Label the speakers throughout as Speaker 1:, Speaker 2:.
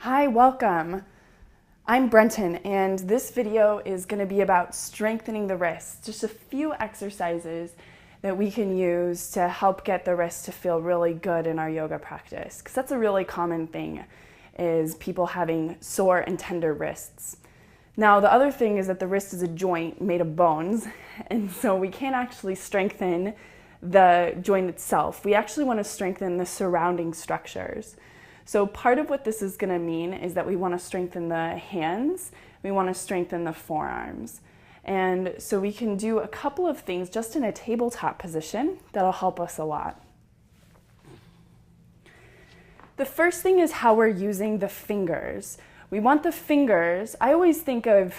Speaker 1: Hi, welcome. I'm Brentan, and this video is going to be about strengthening the wrists. Just a few exercises that we can use to help get the wrists to feel really good in our yoga practice, because that's a really common thing, is people having sore and tender wrists. Now, the other thing is that the wrist is a joint made of bones, and so we can't actually strengthen the joint itself. We actually want to strengthen the surrounding structures. So part of what this is going to mean is that we want to strengthen the hands, we want to strengthen the forearms. And so we can do a couple of things just in a tabletop position that'll help us a lot. The first thing is how we're using the fingers. We want the fingers, I always think of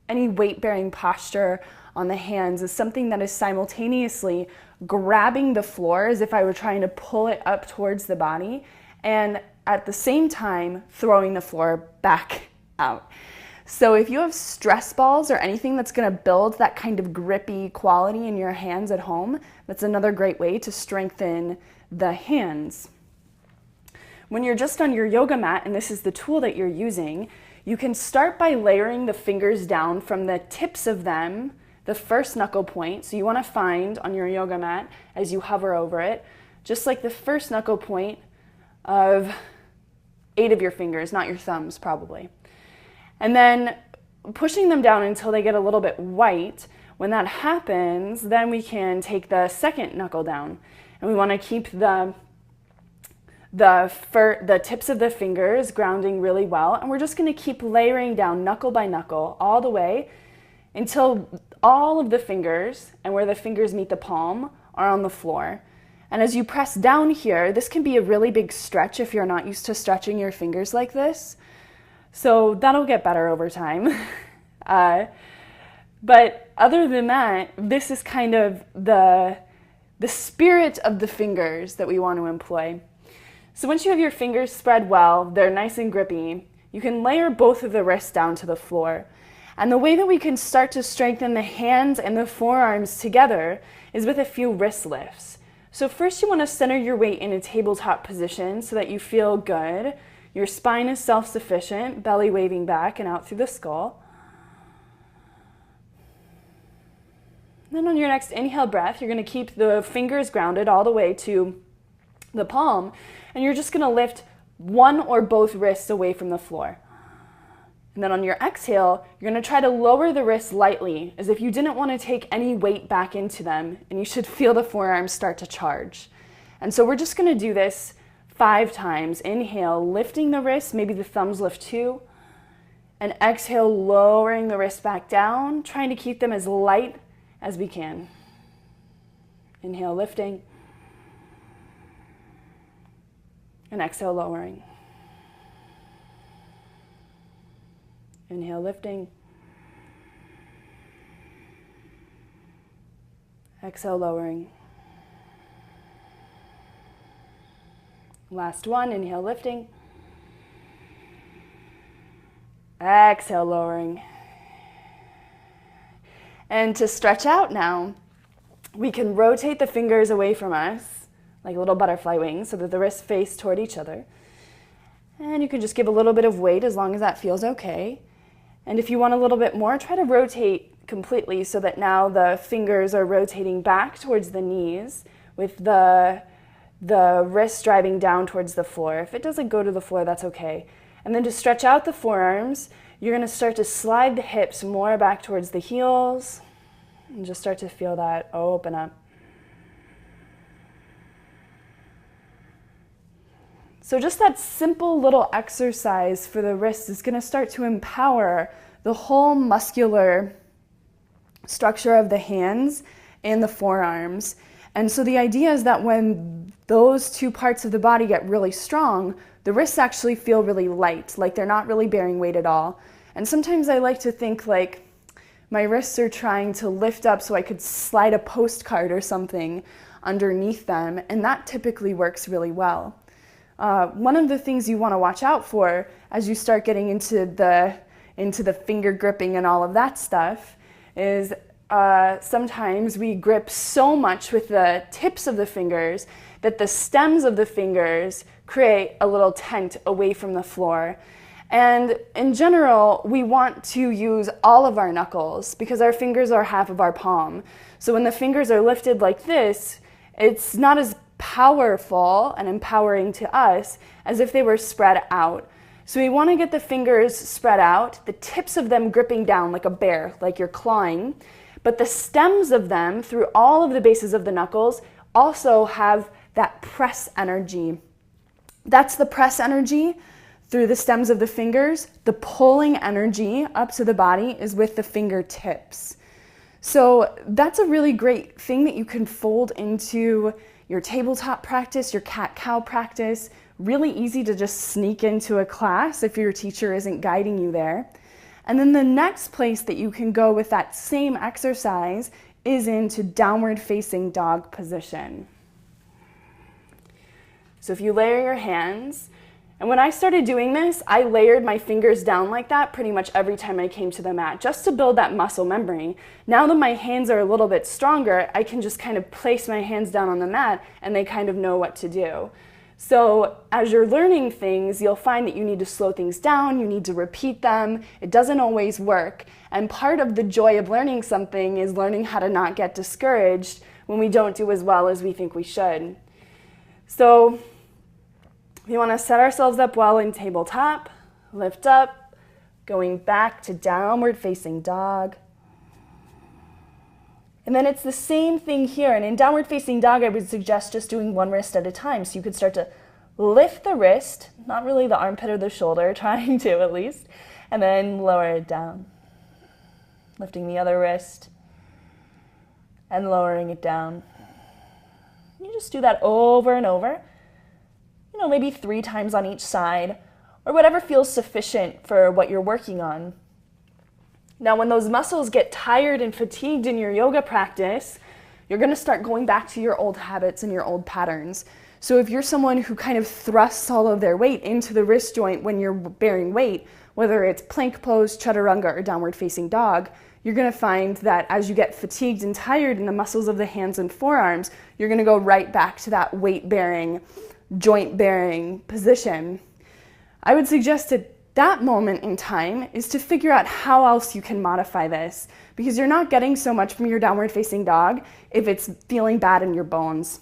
Speaker 1: any weight-bearing posture on the hands as something that is simultaneously grabbing the floor as if I were trying to pull it up towards the body, and at the same time throwing the floor back out. So if you have stress balls or anything that's going to build that kind of grippy quality in your hands at home, that's another great way to strengthen the hands. When you're just on your yoga mat, and this is the tool that you're using, you can start by layering the fingers down from the tips of them, the first knuckle point. So you want to find on your yoga mat, as you hover over it, just like the first knuckle point of 8 of your fingers, not your thumbs probably. And then pushing them down until they get a little bit white. When that happens, then we can take the second knuckle down. And we want to keep the tips of the fingers grounding really well. And we're just going to keep layering down knuckle by knuckle all the way until all of the fingers and where the fingers meet the palm are on the floor. And as you press down here, this can be a really big stretch if you're not used to stretching your fingers like this. So that'll get better over time. But other than that, this is kind of the spirit of the fingers that we want to employ. So once you have your fingers spread well, they're nice and grippy, you can layer both of the wrists down to the floor. And the way that we can start to strengthen the hands and the forearms together is with a few wrist lifts. So first you want to center your weight in a tabletop position so that you feel good. Your spine is self-sufficient, belly waving back and out through the skull. Then on your next inhale breath, you're going to keep the fingers grounded all the way to the palm, and you're just going to lift one or both wrists away from the floor. And then on your exhale, you're going to try to lower the wrists lightly, as if you didn't want to take any weight back into them, and you should feel the forearms start to charge. And so we're just going to do this 5 times. Inhale, lifting the wrists, maybe the thumbs lift too. And exhale, lowering the wrists back down, trying to keep them as light as we can. Inhale, lifting. And exhale, lowering. Inhale, lifting. Exhale, lowering. Last one, inhale, lifting. Exhale, lowering. And to stretch out now, we can rotate the fingers away from us, like little butterfly wings, so that the wrists face toward each other. And you can just give a little bit of weight as long as that feels okay. And if you want a little bit more, try to rotate completely so that now the fingers are rotating back towards the knees with the wrists driving down towards the floor. If it doesn't go to the floor, that's okay. And then to stretch out the forearms, you're going to start to slide the hips more back towards the heels and just start to feel that open up. So just that simple little exercise for the wrists is going to start to empower the whole muscular structure of the hands and the forearms. And so the idea is that when those two parts of the body get really strong, the wrists actually feel really light, like they're not really bearing weight at all. And sometimes I like to think like my wrists are trying to lift up so I could slide a postcard or something underneath them, and that typically works really well. One of the things you want to watch out for as you start getting into the finger gripping and all of that stuff is sometimes we grip so much with the tips of the fingers that the stems of the fingers create a little tent away from the floor. And in general, we want to use all of our knuckles because our fingers are half of our palm. So when the fingers are lifted like this, it's not as powerful and empowering to us as if they were spread out. So we want to get the fingers spread out, the tips of them gripping down like a bear, like you're clawing, but the stems of them through all of the bases of the knuckles also have that press energy. That's the press energy through the stems of the fingers. The pulling energy up to the body is with the fingertips. So that's a really great thing that you can fold into your tabletop practice, your cat-cow practice. Really easy to just sneak into a class if your teacher isn't guiding you there. And then the next place that you can go with that same exercise is into downward facing dog position. So if you layer your hands, and when I started doing this, I layered my fingers down like that pretty much every time I came to the mat, just to build that muscle memory. Now that my hands are a little bit stronger, I can just kind of place my hands down on the mat and they kind of know what to do. So as you're learning things, you'll find that you need to slow things down, you need to repeat them. It doesn't always work. And part of the joy of learning something is learning how to not get discouraged when we don't do as well as we think we should. So we want to set ourselves up well in tabletop, lift up, going back to downward facing dog. And then it's the same thing here. And in downward facing dog, I would suggest just doing one wrist at a time. So you could start to lift the wrist, not really the armpit or the shoulder, trying to at least, and then lower it down. Lifting the other wrist and lowering it down. You just do that over and over. Maybe 3 times on each side, or whatever feels sufficient for what you're working on. Now, when those muscles get tired and fatigued in your yoga practice, you're going to start going back to your old habits and your old patterns. So if you're someone who kind of thrusts all of their weight into the wrist joint when you're bearing weight, whether it's plank pose, chaturanga, or downward facing dog, you're going to find that as you get fatigued and tired in the muscles of the hands and forearms, you're going to go right back to that weight-bearing, joint-bearing position. I would suggest at that moment in time is to figure out how else you can modify this, because you're not getting so much from your downward facing dog if it's feeling bad in your bones.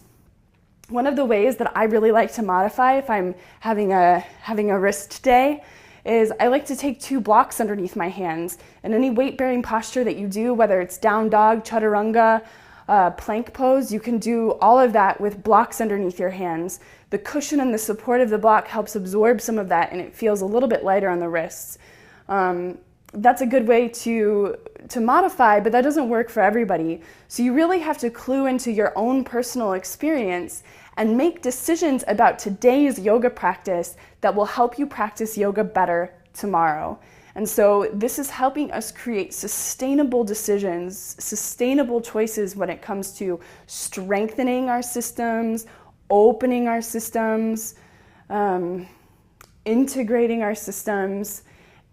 Speaker 1: One of the ways that I really like to modify if I'm having a wrist day is I like to take 2 blocks underneath my hands. And any weight-bearing posture that you do, whether it's down dog, chaturanga, plank pose, you can do all of that with blocks underneath your hands. The cushion and the support of the block helps absorb some of that, and it feels a little bit lighter on the wrists. That's a good way to modify, but that doesn't work for everybody. So you really have to clue into your own personal experience and make decisions about today's yoga practice that will help you practice yoga better tomorrow. And so this is helping us create sustainable decisions, sustainable choices when it comes to strengthening our systems, opening our systems, integrating our systems,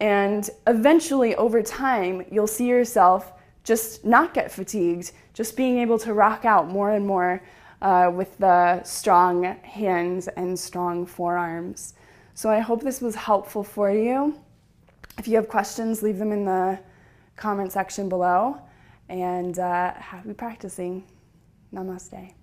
Speaker 1: and eventually over time, you'll see yourself just not get fatigued, just being able to rock out more and more with the strong hands and strong forearms. So I hope this was helpful for you. If you have questions, leave them in the comment section below, and happy practicing. Namaste.